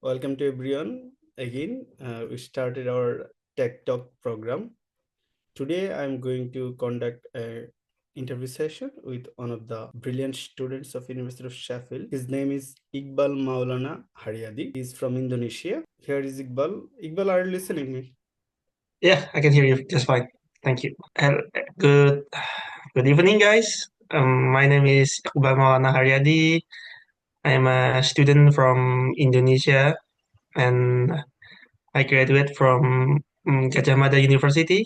Welcome to everyone. Again, we started our Tech Talk program. Today, I'm going to conduct a interview session with one of the brilliant students of University of Sheffield. His name is Iqbal Maulana Haryadi. He's from Indonesia. Here is Iqbal. Iqbal, are you listening me? Yeah, I can hear you just fine. Thank you. Good good evening, guys. My name is Iqbal Maulana Haryadi. I'm a student from Indonesia, and I graduate from Gajah Mada University.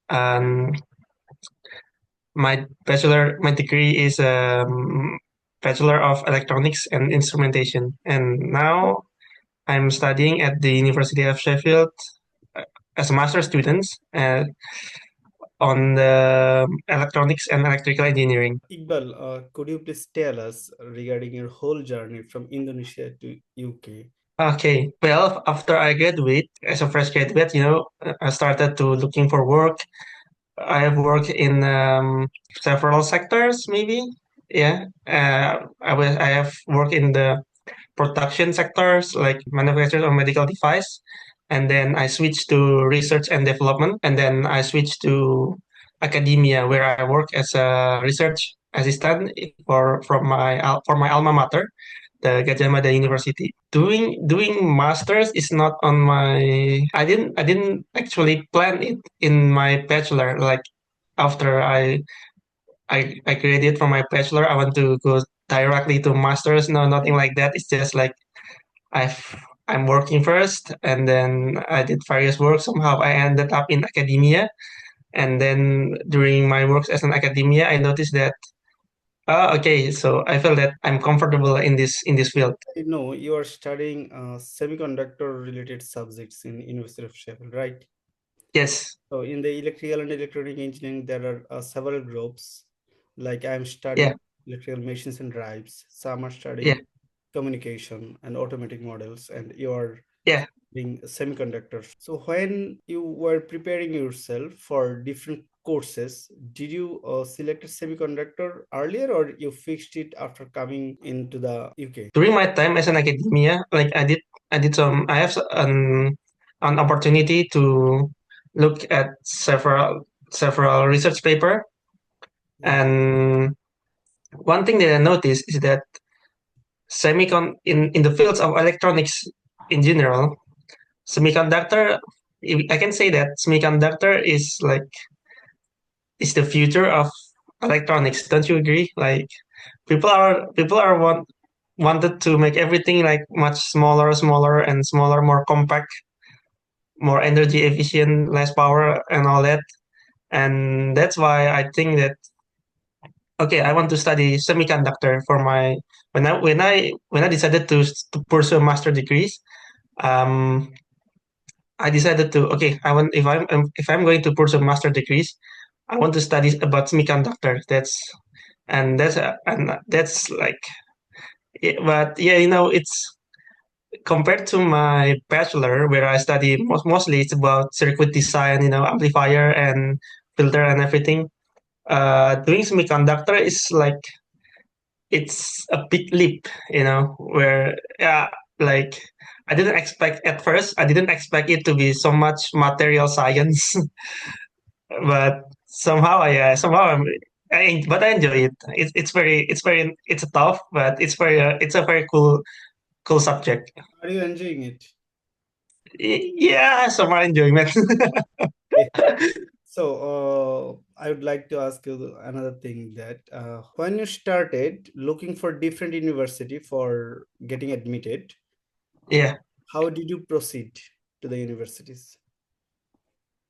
And my degree is Bachelor of Electronics and Instrumentation. And now I'm studying at the University of Sheffield uh, as a master student. On the electronics and electrical engineering. Iqbal, could you please tell us regarding your whole journey from Indonesia to UK? Okay, well, after I graduate, as a fresh graduate, I started to looking for work. I have worked in several sectors, maybe. Yeah, I have worked in the production sectors like manufacturing of medical device, and then I switched to research and development, and then I switched to academia where I work as a research assistant for my alma mater, the Gajah Mada University. Doing masters is not on my. I didn't actually plan it in my bachelor. Like after I graduated from my bachelor, I want to go directly to masters. No, nothing like that. It's just like I've I'm working first, and then I did various work. Somehow I ended up in academia, and then during my works as an academia, I noticed that okay, so I feel that I'm comfortable in this field. I know you are studying semiconductor related subjects in University of Sheffield, right? Yes, So in the electrical and electronic engineering, there are several groups. Like I'm yeah, studying electrical machines and drives. Some are yeah, studying communication and automatic models, and you are yeah. studying semiconductors. So when you were preparing yourself for different courses, did you select a semiconductor earlier, or you fixed it after coming into the UK? During my time as an academia, like I have an opportunity to look at several research paper, Okay. and one thing that I noticed is that in the fields of electronics in general, semiconductor, I can say that semiconductor is the future of electronics. Don't you agree? Like people are wanted to make everything like much smaller and smaller, more compact, more energy efficient, less power and all that. And that's why I think that okay, I want to study semiconductor for my when I decided to pursue master degrees. Um, I decided to okay, I want if I'm going to pursue master degrees, I want to study about semiconductor. That's like, but yeah, it's compared to my bachelor where I study mostly it's about circuit design, amplifier and filter and everything. Doing semiconductor is like it's a big leap, where yeah, like I didn't expect it to be so much material science, but but I enjoy it. It's tough, but it's a very cool subject. Are you enjoying it? Yeah, somehow enjoyment. So, I would like to ask you another thing that when you started looking for different university for getting admitted, Yeah. how did you proceed to the universities?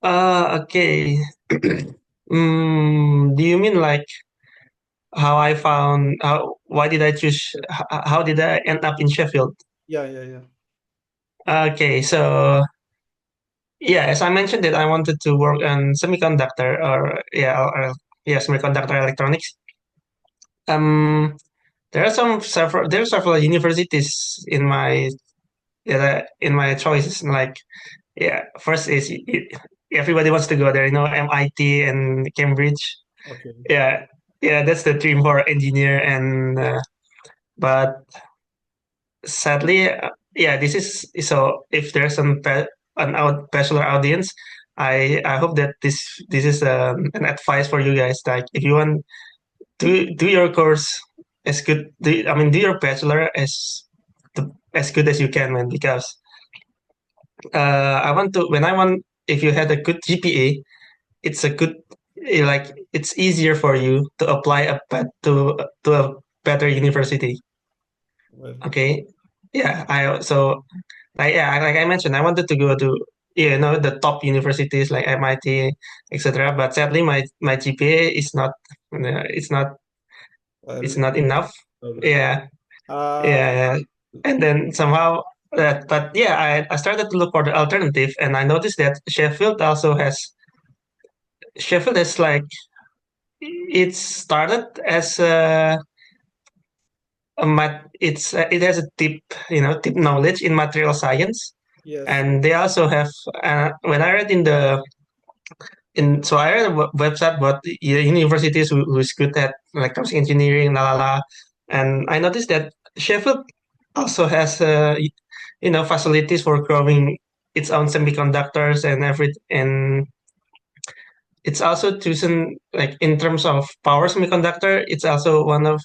Okay. Do you mean like why did I choose, how did I end up in Sheffield? Yeah, yeah, yeah. Okay, so yeah, as I mentioned that I wanted to work on semiconductor yeah, semiconductor electronics. Um, there are several universities in my choices. Like, yeah, first is everybody wants to go there, MIT and Cambridge. Okay. Yeah, yeah, that's the dream for engineer. And but sadly, yeah, this is so. If there's an bachelor audience, I hope that this is an advice for you guys. Like, if you want do your course as good, I mean, do your bachelor as good as you can, man. Because I want to when I want if you had a good GPA, it's a good like it's easier for you to apply to a better university. Well, Okay, yeah, like I mentioned, I wanted to go to the top universities like MIT, etc. But sadly, my GPA is not it's not well, it's not enough. problem. Yeah, Uh, yeah, and then somehow that but yeah, I started to look for the alternative, and I noticed that Sheffield has like it started as it has a deep knowledge in material science, yes, and they also have when I read in the in so I read a website about the universities who's good at electronics engineering, la la la, and I noticed that Sheffield also has facilities for growing its own semiconductors and it's also chosen like in terms of power semiconductor. It's also one of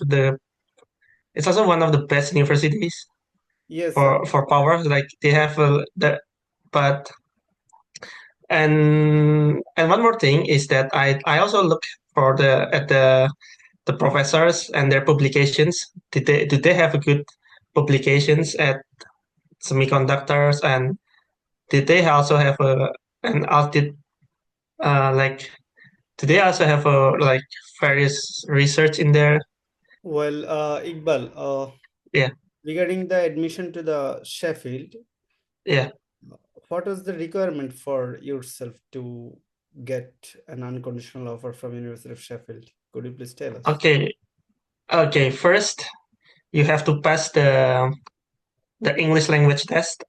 the best universities yes, for power. Like they have the but and one more thing is that I also look for the professors and their publications. Do they have a good publications at semiconductors, and did they also have an audit like do they also have like various research in there? well, Iqbal, Yeah, regarding the admission to the Sheffield, yeah. what was the requirement for yourself to get an unconditional offer from University of Sheffield? Could you please tell us? Okay, okay. First, you have to pass the English language test.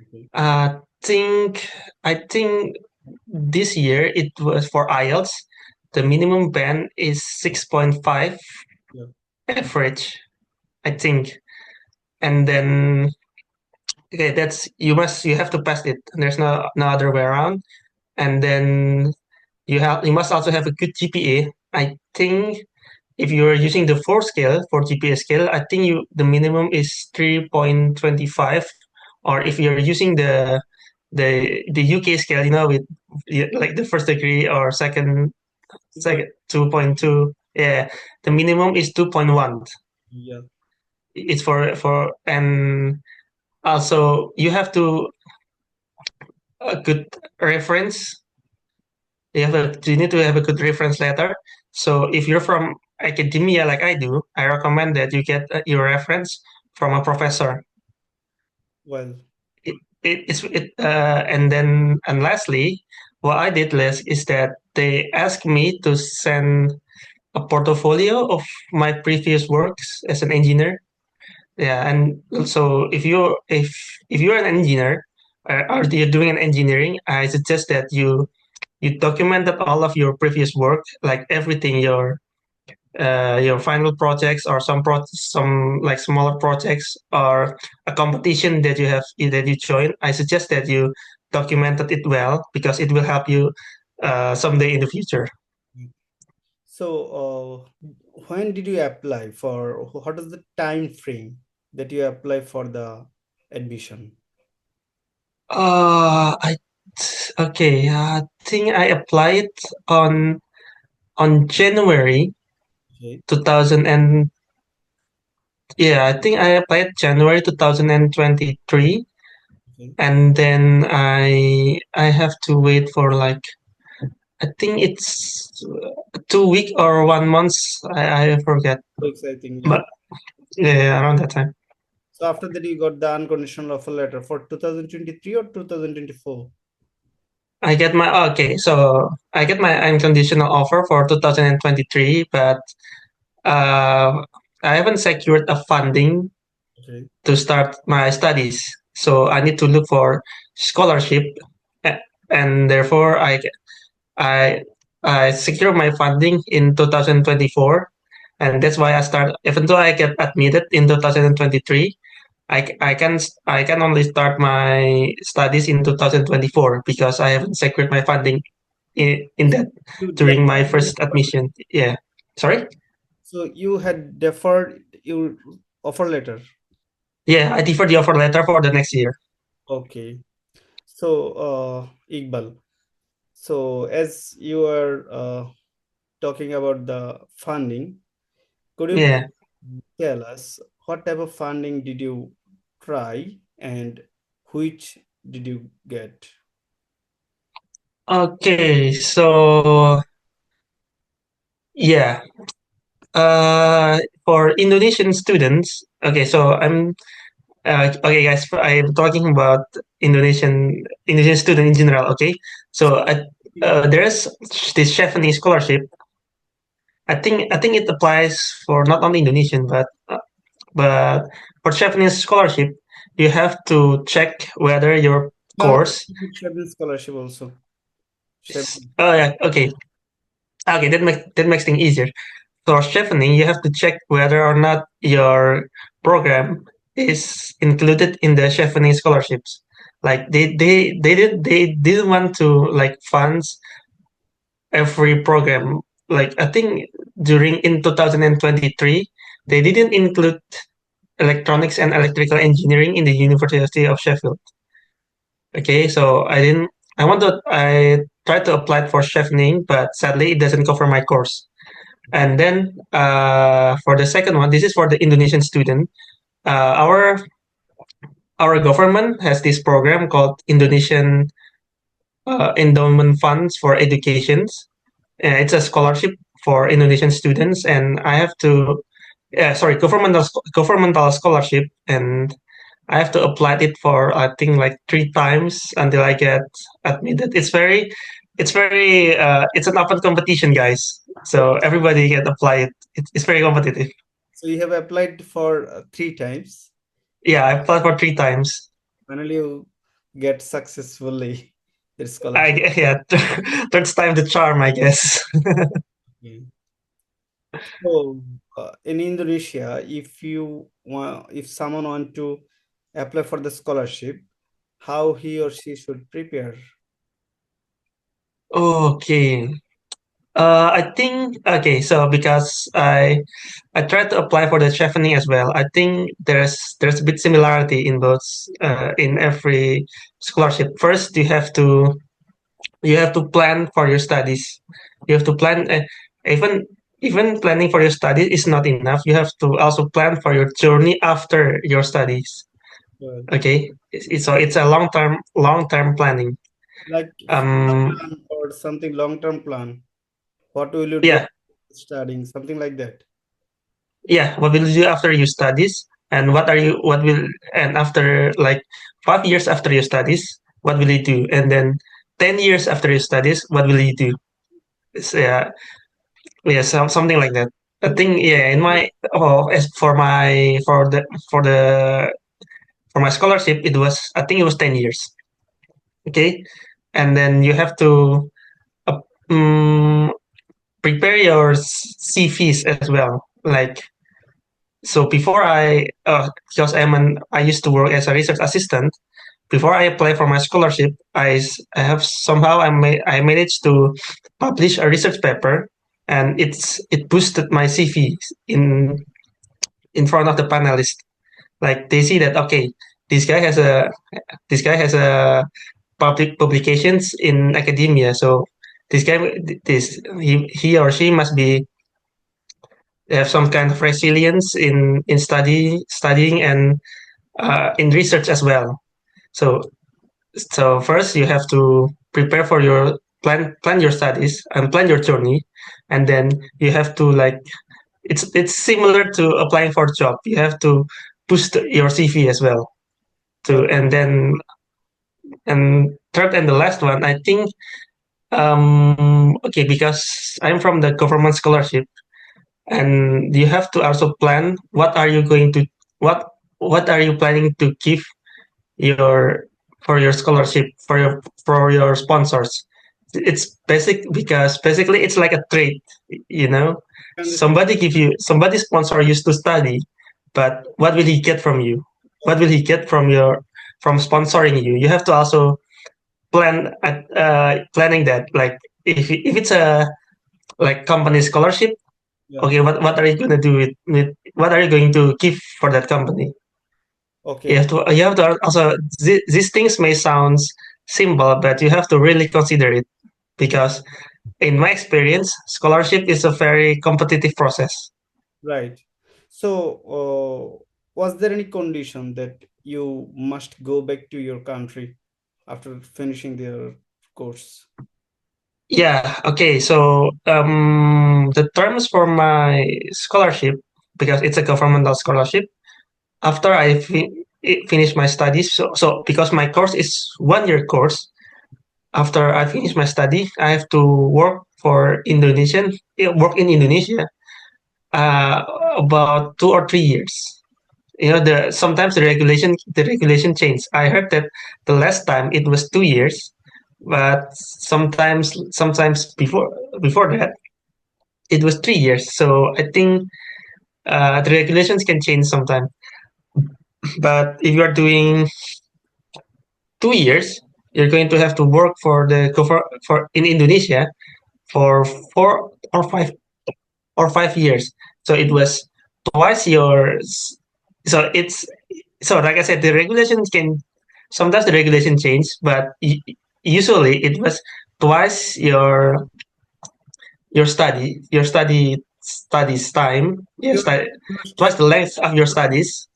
Okay. Uh, think I think this year it was for IELTS. The minimum band is 6.5 Yeah. average, I think. And then okay, that's you have to pass it. There's no other way around. And then you must also have a good GPA. I think if you're using the four GPA scale, I think the minimum is 3.25. Or if you're using the UK scale, with like the first degree or Two point. second 2.2. Yeah, the minimum is 2.1. Yeah. It's for and also you have to a good reference. You need to have a good reference letter. So if you're from academia like I do, I recommend that you get your reference from a professor. Well, And lastly, what I did last is that they asked me to send a portfolio of my previous works as an engineer. Yeah, and so if you're an engineer or you're doing an engineering, I suggest that you documented all of your previous work, like everything, your final projects or some like smaller projects or a competition that you join. I suggest that you documented it well because it will help you someday in the future. so when did you apply for? What is the time frame that you apply for the admission? I okay. I think I applied on January Okay. 2000 and yeah, I think I applied January 2023, Okay. and then I have to wait for like I think it's 2 week or 1 month. I forget, So exciting, yeah. but yeah, around that time. So after that, you got the unconditional offer letter for 2023 or 2024? I get my unconditional offer for 2023, but uh, I haven't secured a funding Okay. to start my studies. So I need to look for scholarship, a- and therefore I I secure my funding in 2024, and that's why I start. Even though I get admitted in 2023, I can only start my studies in 2024 because I haven't secured my funding in that You during my deferred. first admission. Yeah. Sorry? So you had deferred your offer letter. Yeah, I deferred the offer letter for the next year. Okay. So, Iqbal, so as you are talking about the funding, could you Yeah. tell us what type of funding did you try and which did you get? Okay, so yeah. For Indonesian students, okay, so okay, guys. I'm talking about Indonesian student in general. Okay, So, so there's this Chevening scholarship. I think it applies for not only Indonesian but for Chevening scholarship, you have to check whether your yeah, course Sheffield scholarship also. is. Sheffield. Oh yeah, okay, that makes things easier. For chevening, you have to check whether or not your program is included in the chevening scholarships. Like they didn't want to like funds every program. Like I think during in 2023, they didn't include electronics and electrical engineering in the University of Sheffield. Okay, so I didn't. I tried to apply for chevening, but sadly it doesn't cover my course. And then for the second one, this is for the Indonesian student. Uh, our our government has this program called Indonesian Endowment Funds for Educations. It's a scholarship for Indonesian students, and I have to, sorry, governmental scholarship, and I have to apply it for I think like 3 times until I get admitted. It's an open competition, guys. So Okay. everybody can apply it. It's very competitive. So you have applied for three times. Yeah, I applied for 3 times. Finally, you get successfully the scholarship. Yeah, third time the charm, I guess. Okay. So, in Indonesia, if someone want to apply for the scholarship, how he or she should prepare? Okay. I think okay. So because I tried to apply for the chevening as well. I think there's a bit similarity in both in every scholarship. First, you have to plan for your studies. You have to plan even even planning for your studies is not enough. You have to also plan for your journey after your studies. Uh, Okay, so it's a long term planning. like future Um, plan or something long-term plan. What will you do yeah, after studying? Something like that. yeah. What will you do after your studies, and what will and after like 5 years after your studies, what will you do, and then 10 years after your studies, what will you do? Yeah, yeah, something like that. I So, think yeah. In my as for my for my scholarship, it was I think it was 10 years. Okay, and then you have to uh, um, prepare your CVs as well. Like so, before because I used to work as a research assistant. Before I apply for my scholarship, I have somehow I managed to publish a research paper, and it boosted my CV in front of the panelists. Like they see that okay, this guy has a this guy has a publications in academia, so this guy this he or she must be have some kind of resilience in studying and in research as well. So first you have to prepare for your plan your studies and plan your journey, and then you have to like it's similar to applying for a job. You have to boost your CV as well. To okay. and then and third and the last one, I think okay, because I'm from the government scholarship, and you have to also plan what what are you planning to give your for your scholarship for your sponsors. It's basic because basically it's like a trade, you know. Understand. Somebody sponsor you to study, but what will he get from you? what will he get from your from sponsoring you? You have to also planning that, like if it's a like company scholarship, Yeah. okay, what are you gonna do with what are you going to give for that company? Okay. You have to also these things may sound simple, but you have to really consider it because in my experience, scholarship is a very competitive process. Right. So, was there any condition that you must go back to your country after finishing their course? Yeah, okay. So the terms for my scholarship, because it's a governmental scholarship, after finish my studies, so because my course is 1 year course, after I finish my study, I have to work in Indonesia uh, about 2 or 3 years. You know, sometimes the regulation change. I heard that the last time it was 2 years, but sometimes before that it was 3 years. So I think the regulations can change sometime. But if you are doing 2 years, you're going to have to work for in Indonesia for 4 or 5 years. So it was twice your. So it's so like I said, the regulations can sometimes the regulation change, but usually it was twice your studies time, Your twice university. the length of your studies,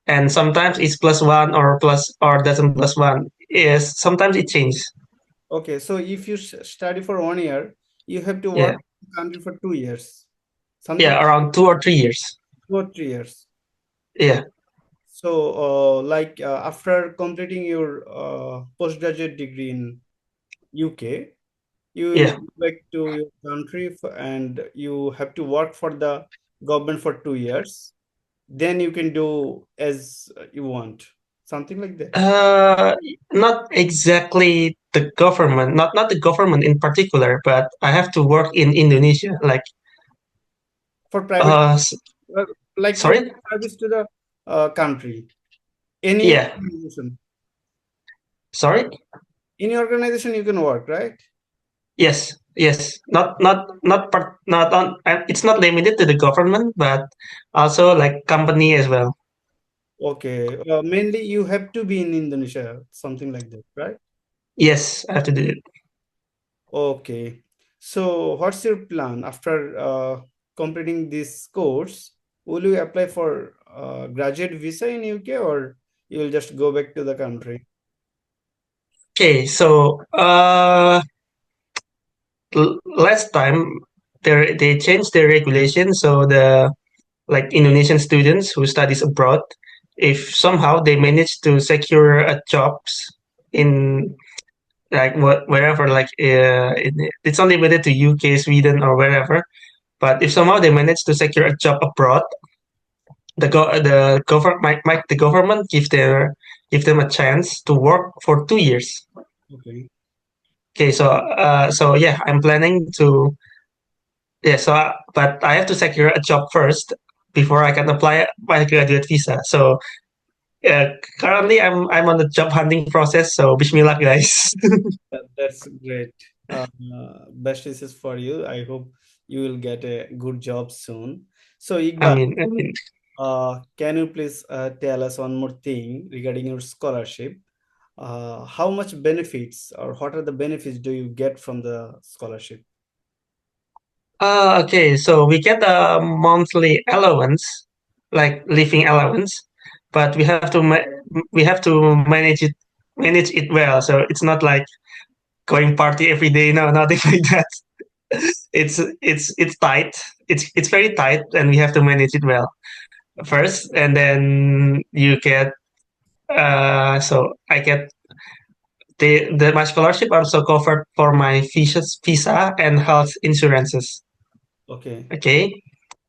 and sometimes it's plus one or plus or doesn't plus one. Is sometimes it changes. Okay, so if you study for 1 year, you have to work Yeah, in the country for 2 years, something yeah, around 2 or 3 years. 2 or 3 years. Yeah, So, after completing your postgraduate degree in UK, you will yeah. go back to your country and you have to work for the government for 2 years. Then you can do as you want, something like that. Uh, Not exactly the government, not the government in particular, but I have to work in Indonesia. For private, S- uh, like providing sorry, service to the country. Any yeah, organization. sorry, In your organization, you can work, right? yes, yes, not on. It's not limited to the government, but also like company as well. Okay. Mainly, you have to be in Indonesia, something like that, right? Yes, I have to do it. Okay. So, what's your plan after completing this course? Will you apply for graduate visa in UK or you will just go back to the country? Okay, so last time they changed their regulation, so the like Indonesian students who studies abroad, if somehow they manage to secure a jobs in like wherever, it's only limited to UK, Sweden, or wherever. But if somehow they manage to secure a job abroad, the government give them a chance to work for 2 years. Okay. Okay, so yeah, I'm planning to yeah. But I have to secure a job first before I can apply my graduate visa. So currently I'm on the job hunting process. So wish me luck, guys. That's great. Best wishes for you. I hope you will get a good job soon. So, Iqbal, I mean, can you please tell us one more thing regarding your scholarship? How much benefits or what are the benefits do you get from the scholarship? okay. So we get a monthly allowance, like living allowance, but we have to manage it well. So it's not like going party every day. No, nothing like that. It's tight. It's very tight, and we have to manage it well first, and then you get. So I get the my scholarship also covered for my visa and health insurances. Okay, Okay,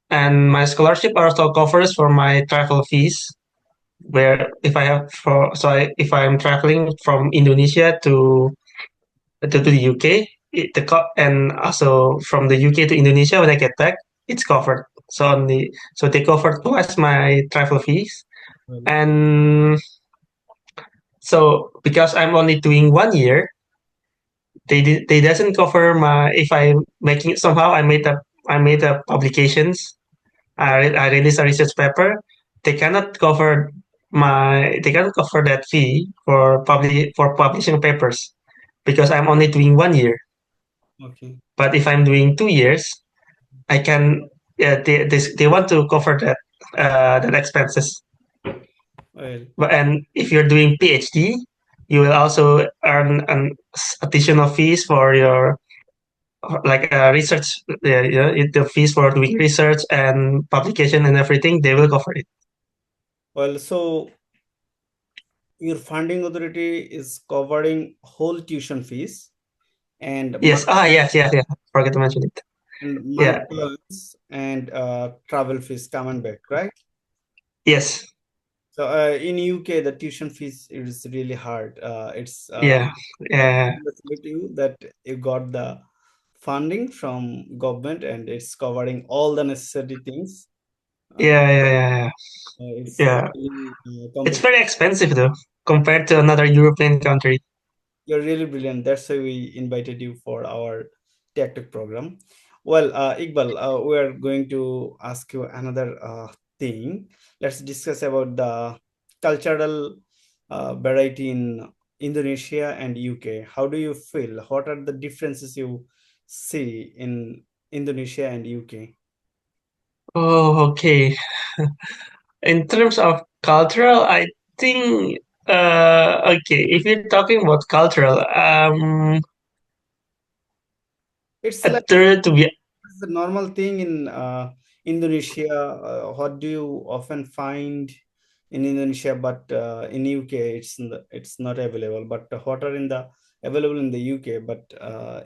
and my scholarship also covers for my travel fees. Where if I have for so I, if I'm traveling from Indonesia to the UK, and also from the UK to Indonesia when I get back, it's covered. So they covered twice my travel fees, Well, And so because I'm only doing 1 year, they doesn't cover my if I'm making somehow I made a publications. I release a research paper. They cannot cover that fee for publishing papers because I'm only doing 1 year. okay. But if I'm doing 2 years, I can. Yeah, they want to cover that expenses. Well, But and if you're doing PhD, you will also earn an additional fees for your like research. The fees for doing research and publication and everything. They will cover it. so your funding authority is covering whole tuition fees and Yes. Yes. Yes. Yeah. Forget to mention it. Yeah. maintenance and travel fees come and back, right? Yes. So in UK, the tuition fees is really hard. It's Yeah. I Yeah. congratulate you that you got the funding from government and it's covering all the necessary things. Yeah. Yeah. Yeah. Yeah. It's Yeah. really It's very expensive though compared to another European country. you're really brilliant. That's why we invited you for our Tech Talk program. Well, Iqbal, we're going to ask you another thing. Let's discuss about the cultural variety in Indonesia and UK. How do you feel? What are the differences you see in Indonesia and UK? Oh, okay. In terms of cultural, I think okay. If you're talking about cultural, It's like to be it's the normal thing in Indonesia. What do you often find in Indonesia, but in UK it's not available. But what are in the available in the UK, but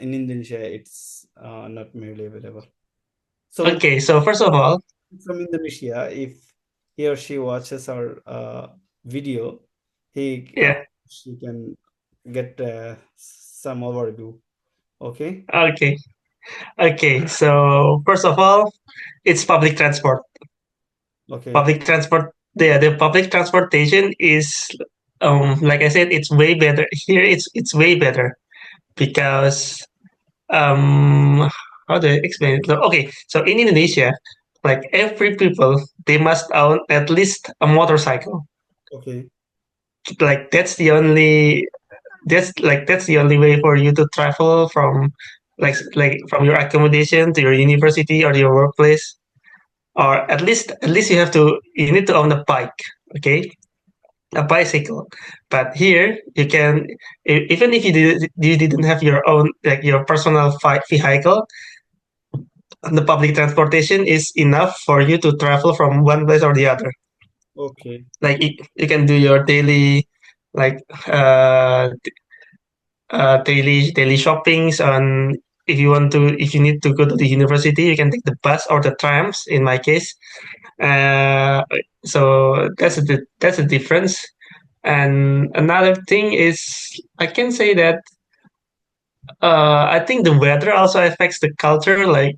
in Indonesia it's not merely available. So okay. So first of all, from Indonesia, if he or she watches our video, he yeah. she can get some overview. Okay, Okay. Okay. So first of all, it's public transport. okay, Public transport. The public transportation is like I said, it's way better here. It's way better because how do I explain it? Okay, so in Indonesia, like every people, they must own at least a motorcycle. okay, Like that's the only way for you to travel from like from your accommodation to your university or your workplace. Or at least you need to own a bike, okay? A bicycle. But here you can even if you didn't have your own like your personal vehicle, the public transportation is enough for you to travel from one place or the other. okay. Like you can do your daily like uh, daily shoppings on if you need to go to the university you can take the bus or the trams in my case. uh, so that's a difference. And another thing is I can say that I think the weather also affects the culture. Like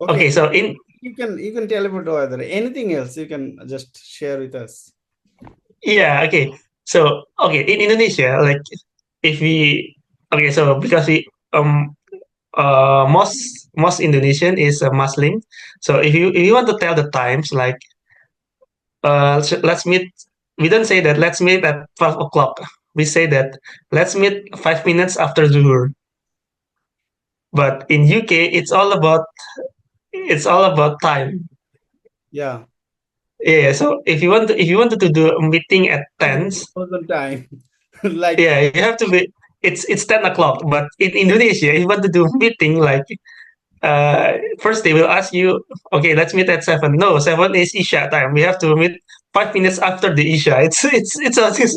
Okay, okay, so in you can tell about weather. Anything else you can just share with us. yeah, okay. So okay, in Indonesia, like if we okay, so because we most Indonesian is a Muslim. So if you want to tell the times, like let's meet. We don't say that let's meet at 12 o'clock. We say that let's meet 5 minutes after Zuhur. But in UK, it's all about time. Yeah, Yeah. So if you wanted to do a meeting at it's tens, frozen time. Like yeah, you have to be. It's 10 o'clock. But in Indonesia, if you want to do a meeting like first they will ask you, okay, let's meet at 7. No, 7 is Isha time. We have to meet 5 minutes after the Isha. It's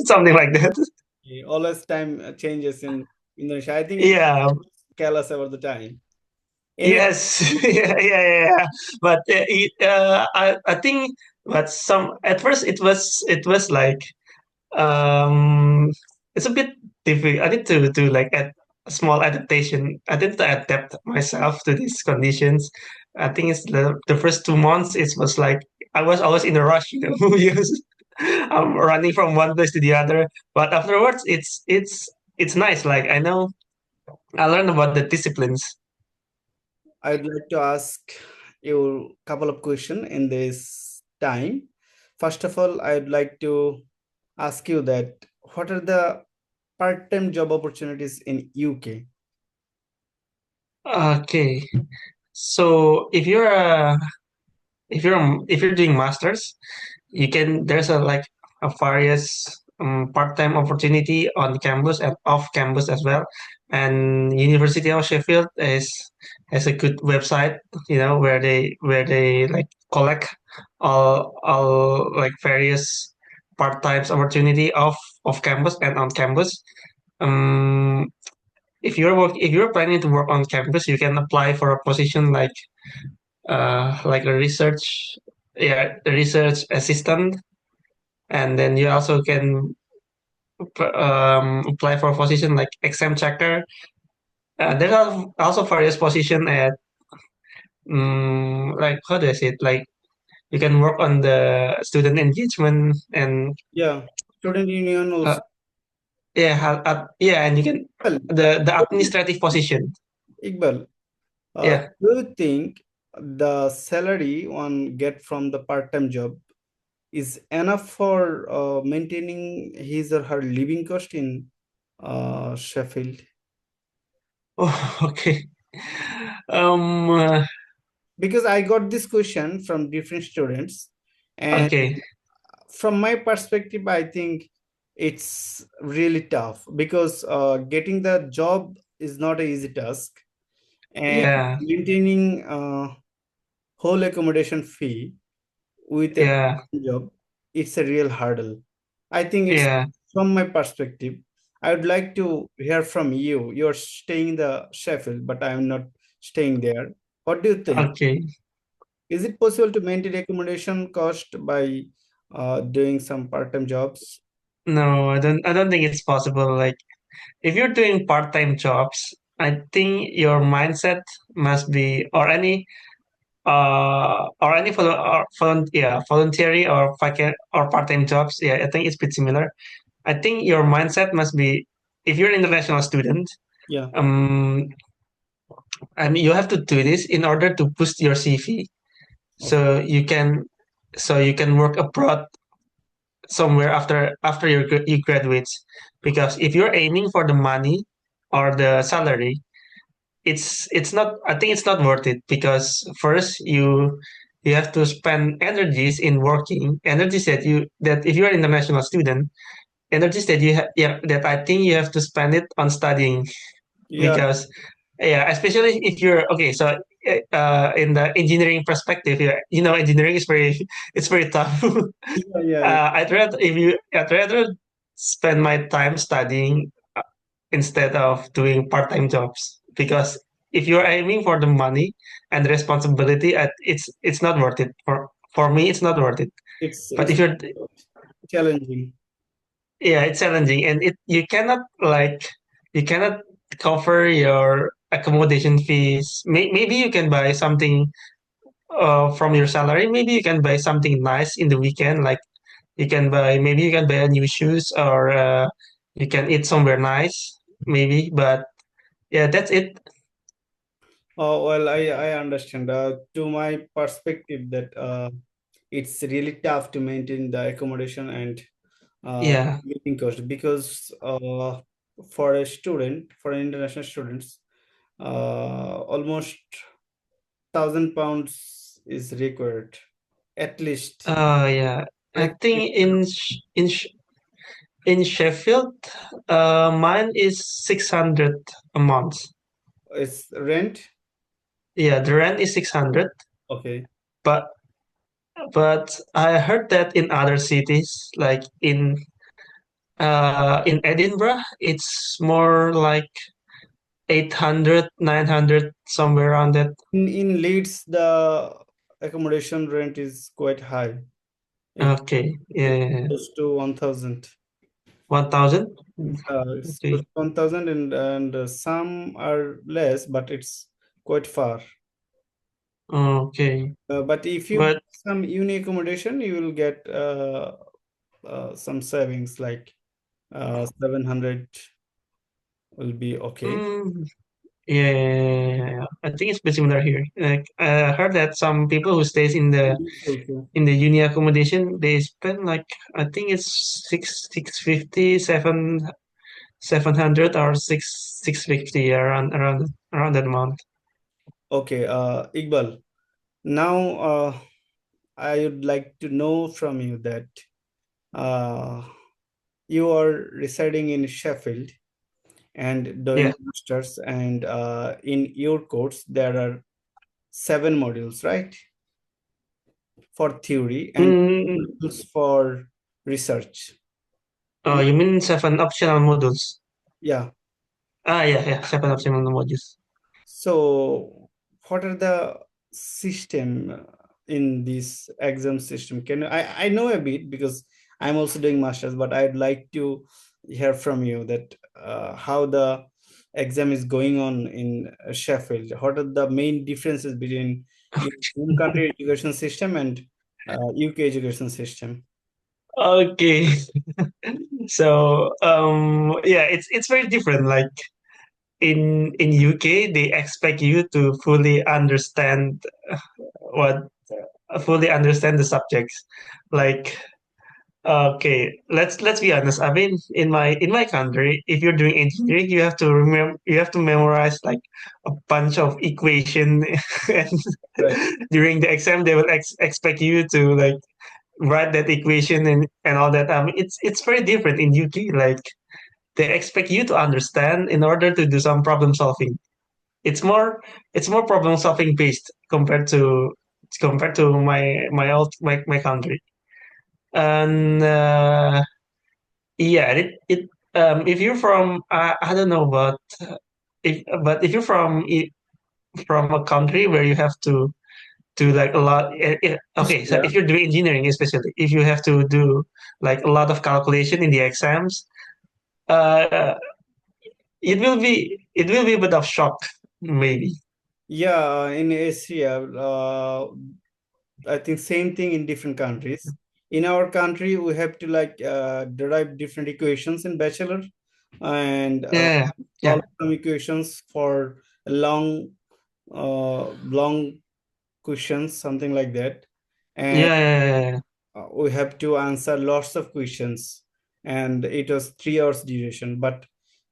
something like that. always time changes in Indonesia. I think it's Yeah. careless about the time. Anyway, Yes. Yeah. Yeah. Yeah. Yeah. But I think, but some at first it was like um, it's a bit difficult. I need to like add a small adaptation. I need to adapt myself to these conditions. I think it's the first 2 months. It was like I was always in a rush. Yes. I'm running from one place to the other. But afterwards, it's nice. Like I know I learned about the disciplines. I'd like to ask you a couple of questions in this time. First of all, I'd like to ask you that what are the part-time job opportunities in UK? Okay, so if you're doing masters, you can there's a like a various part-time opportunity on campus and off campus as well. And University of Sheffield has a good website, where they like collect all like various part-time opportunity off campus and on campus. um if you're planning to work on campus, you can apply for a position like a research assistant. And then you also can apply for a position like exam checker. There are also various position at like how do I say it? Like you can work on the student engagement and Yeah, student union uh, also. yeah, and you can Well, the administrative position. Iqbal, Yeah. do you think the salary one get from the part-time job is enough for maintaining his or her living cost in Sheffield? Oh, okay. Um. uh, Because I got this question from different students, and okay. from my perspective, I think it's really tough because getting the job is not an easy task, and Yeah. maintaining whole accommodation fee with a Yeah. job, it's a real hurdle. I think it's Yeah. from my perspective. I would like to hear from you. You're staying in the Sheffield, but I'm not staying there. What do you think? Okay. Is it possible to maintain accommodation cost by doing some part-time jobs? No, I don't think it's possible. Like if you're doing part-time jobs, I think your mindset must be voluntary or part-time jobs. Yeah, I think it's pretty similar. I think your mindset must be, if you're an international student, Yeah. um, and you have to do this in order to boost your CV, Okay. so you can work abroad somewhere after you graduate. Because if you're aiming for the money or the salary, it's not, I think it's not worth it. Because first you have to spend energies in working, energies that if you're an international student, energies that that I think you have to spend it on studying. Yeah. Because yeah, especially if you're okay, so in the engineering perspective, engineering is very it's very tough. Yeah. Yeah. I'd rather spend my time studying instead of doing part-time jobs. Because if you're aiming for the money and the responsibility, it's not worth it. For me, it's not worth it. But It's if you're challenging. yeah, it's challenging. And you cannot cover your accommodation fees. Maybe you can buy something from your salary. Maybe you can buy something nice in the weekend. Like maybe you can buy new shoes, or you can eat somewhere nice, maybe. But yeah, that's it. Oh, well, I understand. To my perspective, that it's really tough to maintain the accommodation and Yeah. living cost because for a student, for international students, almost £1,000 is required at least. Yeah. I Maximum. think in Sheffield, mine is 600 a month. It's rent. Yeah, the rent is 600. Okay. But I heard that in other cities, like in Edinburgh, it's more like 800, 900, somewhere around that. In Leeds, the accommodation rent is quite high. It Okay. it's Yeah. close to 1,000. 1,000. It's close Okay. to 1,000, and some are less, but it's quite far. Okay. But if you book But some uni accommodation, you will get some savings like 700 will be okay. Mm, yeah, I think it's a bit similar here. Like I heard that some people who stays Also. in the uni accommodation, they spend like I think it's 650, 700 or 650 around that amount. Okay, Iqbal. Now, I would like to know from you that uh, you are residing in Sheffield and doing Yeah. masters, and in your course there are 7 modules, right, for theory and Mm, modules for research. oh, Am I- you mean 7 optional modules? Yeah. Yeah, 7 optional modules. So, what are the system in this exam system? I know a bit because I'm also doing masters, but I'd like to hear from you that how the exam is going on in Sheffield. What are the main differences between your home country education system and UK education system? Okay. So yeah, it's very different. Like in UK, they expect you to what fully understand the subjects. Like okay, let's be honest. I mean, in my country, if you're doing engineering, you have to memorize like a bunch of equation, and Right. during the exam, they will expect you to like write that equation and all that. It's very different in UK. Like they expect you to understand in order to do some problem solving. It's more it's more problem solving based compared to my country. And yeah, if you're from I don't know, if you're from a country where you have to do like a lot. Okay, so Yeah. if you're doing engineering, especially if you have to do like a lot of calculation in the exams, uh, it will be a bit of shock, maybe. Yeah, in Asia, I think same thing in different countries. In our country, we have to like derive different equations in bachelor and Yeah, solve yeah, some equations for long questions, something like that. And yeah, yeah, yeah, yeah. we have to answer lots of questions, and it was 3 hours duration. But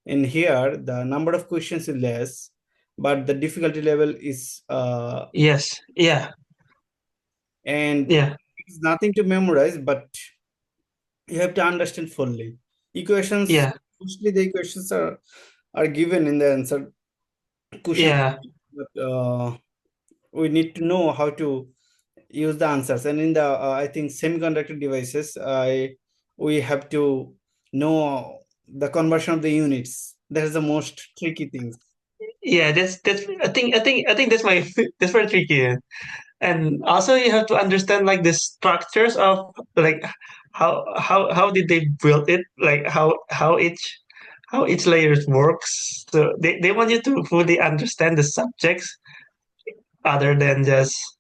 in here, the number of questions is less, but the difficulty level is Yes, yeah, and yeah, it's nothing to memorize, but you have to understand fully. Equations, yeah, mostly the equations are given in the answer question, yeah, but we need to know how to use the answers. And in the I think semiconductor devices, I we have to know the conversion of the units. That is the most tricky thing. yeah. That's I think that's my that's very tricky. Yeah. And also you have to understand like the structures of like how did they build it, like how each layer works. So they want you to fully understand the subjects other than just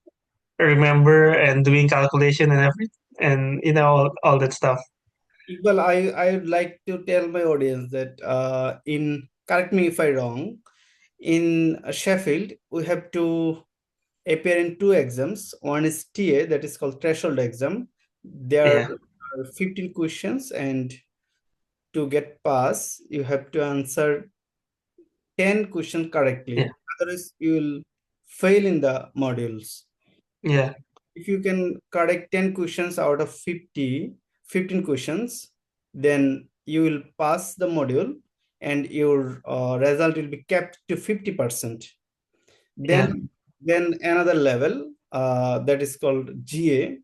remember and doing calculation and everything, and all that stuff. Well, I would like to tell my audience that in correct me if I wrong, in Sheffield we have to appear in 2 exams. One is TA, that is called threshold exam. There Yeah, are 15 questions, and to get pass, you have to answer 10 questions yeah, correctly. Otherwise, you will fail in the modules. yeah, If you can correct 10 questions out of 15 questions, then you will pass the module, and your result will be kept to 50%. yeah, Then another level that is called GA,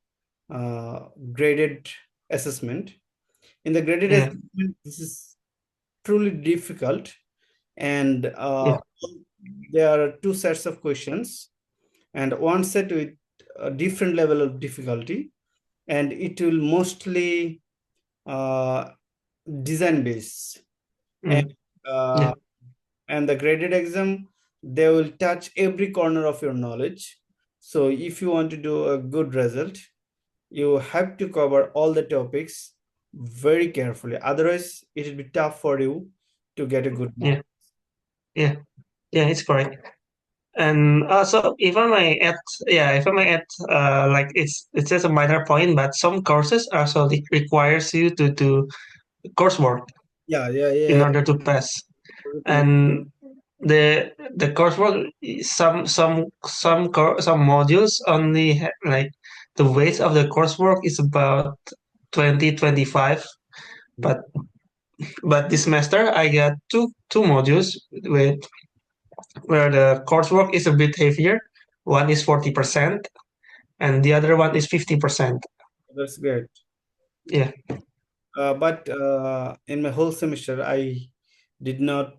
graded assessment. In the graded yeah, assessment, this is truly difficult, and yeah, there are 2 sets of questions, and one set with a different level of difficulty, and it will mostly uh, design based. And mm, uh, yeah, and the graded exam, they will touch every corner of your knowledge. So if you want to do a good result, you have to cover all the topics, very carefully. Otherwise, it will be tough for you to get a good mark. Yeah, yeah, yeah. It's correct. And also, if I may add, yeah, if I may add, like it's just a minor point, but some courses also requires you to do coursework Yeah, yeah, in yeah. order to pass. Everything. And the coursework, some modules only like the weight of the coursework is about 20-25, but this semester I got two modules with where the coursework is a bit heavier. One is 40% and the other one is 50%. That's great. Yeah. But in my whole semester, I did not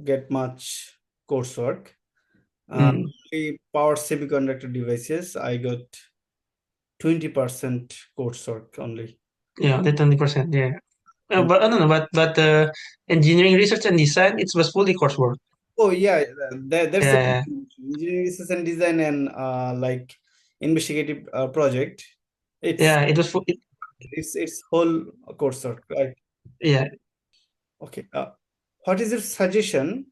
get much coursework. Uh, Mm, Only power semiconductor devices, I got 20% coursework only. yeah, the 20%. Yeah. But I don't know, but engineering research and design, it was fully coursework. Oh yeah, that's the Yeah, engineering research and design and like investigative project. It's yeah, it was full. it's whole coursework, right? Yeah. Okay. What is your suggestion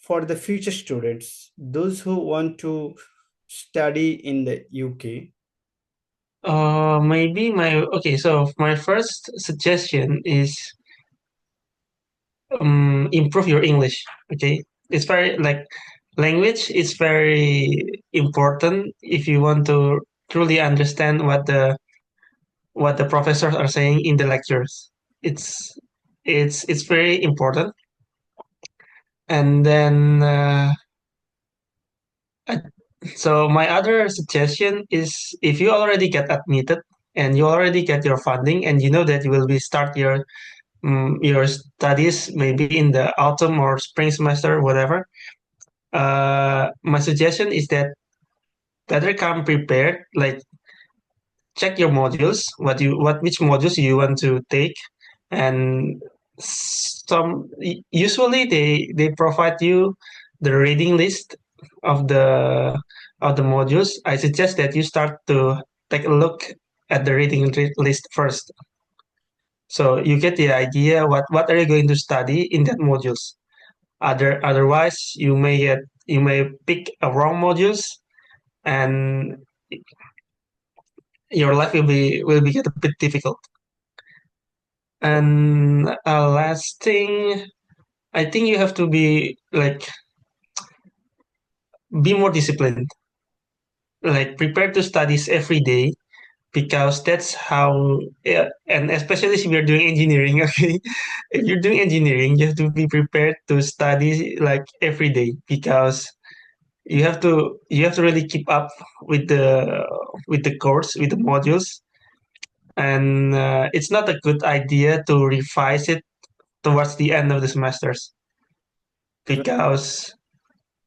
for the future students, those who want to study in the UK? Maybe my okay. So my first suggestion is improve your English. Okay, it's very like language is very important if you want to truly understand what the professors are saying in the lectures. It's it's very important. And then uh, so my other suggestion is if you already get admitted and you already get your funding and you know that you will be start your studies maybe in the autumn or spring semester, whatever. My suggestion is that better come prepared. Like check your modules, what which modules you want to take, and usually they provide you the reading list of the modules. I suggest that you start to take a look at the reading list first, so you get the idea what are you going to study in that modules. Otherwise, you may pick a wrong modules, and your life will be get a bit difficult. And last thing, I think you have to be like be more disciplined. Like prepare to studies every day because that's how. Yeah, and especially if you're doing engineering. Okay, if you're doing engineering, you have to be prepared to study like every day because you have to really keep up with the course with the modules, and it's not a good idea to revise it towards the end of the semesters Even because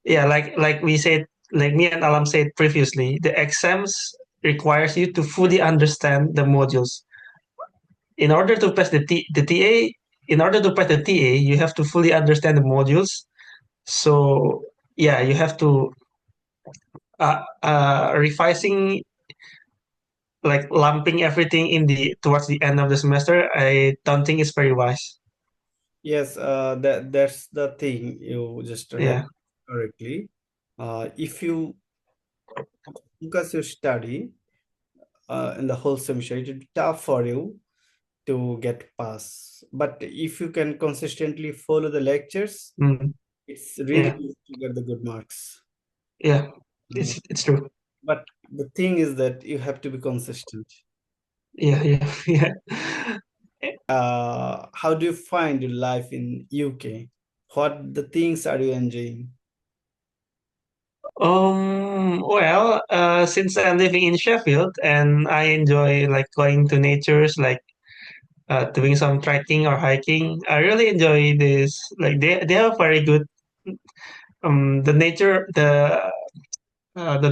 yeah, like we said, like me and Alam said previously, the exams requires you to fully understand the modules in order to pass the TA. In order to pass the TA, you have to fully understand the modules. So yeah, you have to revising like lumping everything in the towards the end of the semester. I don't think it's very wise. yes, that's the thing you just read Yeah. correctly. If you focus your study in the whole semester, it will be tough for you to get pass. But if you can consistently follow the lectures, Mm, it's really yeah. easy to get the good marks. Yeah. Uh, It's true. but the thing is that you have to be consistent. Yeah. Yeah. Yeah. How do you find your life in UK? What the things are you enjoying? Well, since I'm living in Sheffield and I enjoy like going to natures, like doing some trekking or hiking, I really enjoy this. Like they have very good the nature the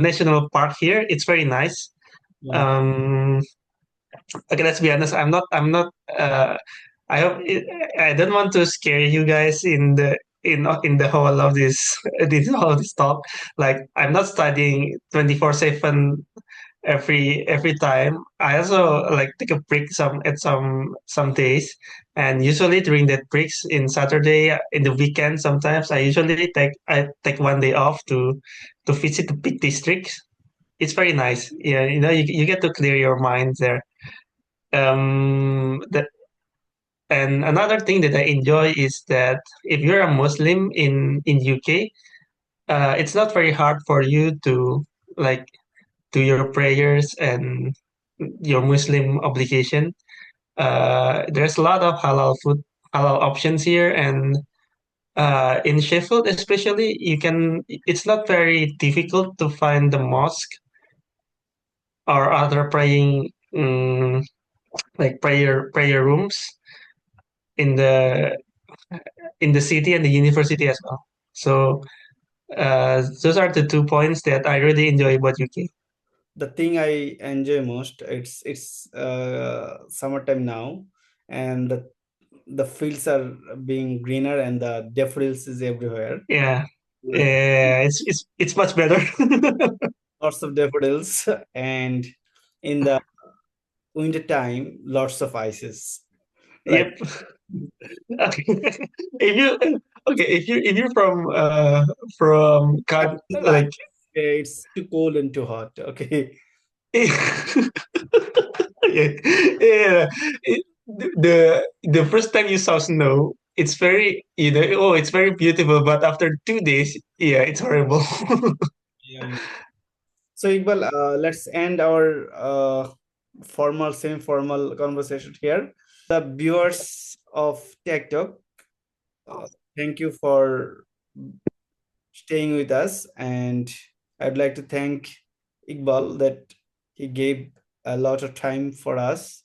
national park here. It's very nice. Yeah, Um, okay, let's be honest. I'm not. I hope I don't want to scare you guys in the whole of this this whole of this talk. Like I'm not studying 24/7 every time. I also like take a break some days, and usually during that breaks in Saturday in the weekend sometimes I take one day off to visit the big districts. It's very nice. Yeah, you get to clear your mind there. That and another thing that I enjoy is that if you're a Muslim in UK, it's not very hard for you to like do your prayers and your Muslim obligation. There's a lot of halal options here, and in Sheffield especially, it's not very difficult to find the mosque or other like prayer rooms in the city and the university as well. So those are the 2 points that I really enjoy about UK. The thing I enjoy most, it's summertime now, and the fields are being greener and the daffodils is everywhere. Yeah, it's much better. Lots of daffodils, and in the winter time, lots of ices. Like Yep. Okay. If you if you're I'm not like like it's too cold and too hot. Okay, yeah, yeah. The first time you saw snow, it's very it's very beautiful, but after 2 days, yeah, it's horrible. yeah. So Iqbal, let's end our formal, semi-formal conversation here. The viewers of Tech Talk, uh, thank you for staying with us, and I'd like to thank Iqbal that he gave a lot of time for us.